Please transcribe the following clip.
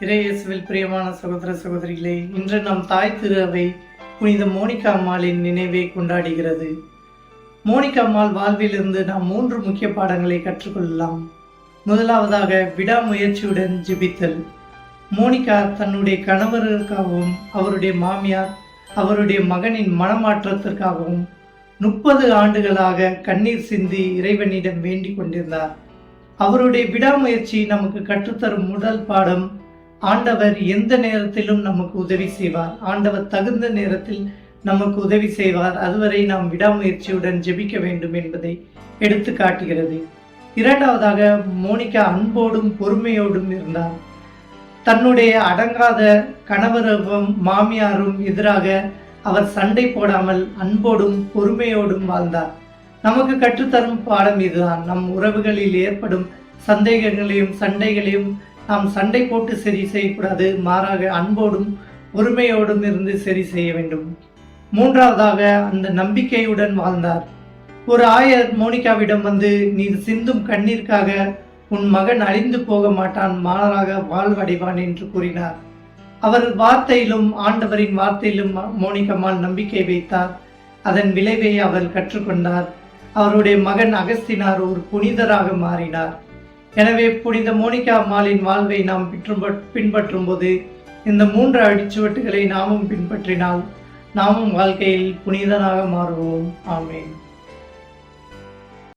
இறையேசுவில் பிரியமான சகோதர சகோதரிகளே, இன்று நம் தாய் திரு அவை புனித மோனிகா அம்மாளின் நினைவை கொண்டாடுகிறது. மோனிகா அம்மாள் வாழ்விலிருந்து நாம் 3 முக்கிய பாடங்களை கற்றுக்கொள்ளலாம். முதலாவதாக, விடாமுயற்சியுடன் ஜெபித்தல். மோனிகா தன்னுடைய கணவருக்காகவும் அவருடைய மாமியார் அவருடைய மகனின் மனமாற்றத்திற்காகவும் 30 ஆண்டுகளாக கண்ணீர் சிந்தி இறைவனிடம் வேண்டிக் கொண்டிருந்தார். அவருடைய விடாமுயற்சி நமக்கு கற்றுத்தரும் முதல் பாடம், ஆண்டவர் எந்த நேரத்திலும் நமக்கு உதவி செய்வார். ஆண்டவர் தகுந்த நேரத்தில் நமக்கு உதவி செய்வார். அதுவரை நாம் விடாமுயற்சியுடன் ஜெபிக்க வேண்டும் என்பதை எடுத்து காட்டுகிறது. இரண்டாவதாக, மோனிகா அன்போடும் பொறுமையோடும் இருந்தார். தன்னுடைய அடங்காத கணவரும் மாமியாரும் எதிராக அவர் சண்டை போடாமல் அன்போடும் பொறுமையோடும் வாழ்ந்தார். நமக்கு கற்றுத்தரும் பாடம் இதுதான். நம் உறவுகளில் ஏற்படும் சந்தேகங்களையும் சண்டைகளையும் நாம் சண்டை போட்டு சரி செய்யக்கூடாது. மாறாக அன்போடும் பொறுமையோடும் இருந்து சரி செய்ய வேண்டும். மூன்றாவதாக, அந்த நம்பிக்கையுடன் வாழ்ந்தார். ஒரு ஆயர் மோனிகாவிடம் வந்து, நீ சிந்தும் கண்ணீருக்காக உன் மகன் அழிந்து போக மாட்டான், மாறாக வாழ்வடைவான் என்று கூறினார். அவர் வார்த்தையிலும் ஆண்டவரின் வார்த்தையிலும் மோனிகம்மாள் நம்பிக்கை வைத்தார். அதன் விளைவை அவர் கற்றுக்கொண்டார். அவருடைய மகன் அகஸ்தினார் ஒரு புனிதராக மாறினார். எனவே புனித மோனிகா அம்மாளின் வாழ்வை நாம் பின்பற்றும் போது இந்த 3 அடிச்சுவட்டுகளை நாமும் பின்பற்றினால் நாமும் வாழ்க்கையில் புனிதனாக மாறுவோம். ஆமென்.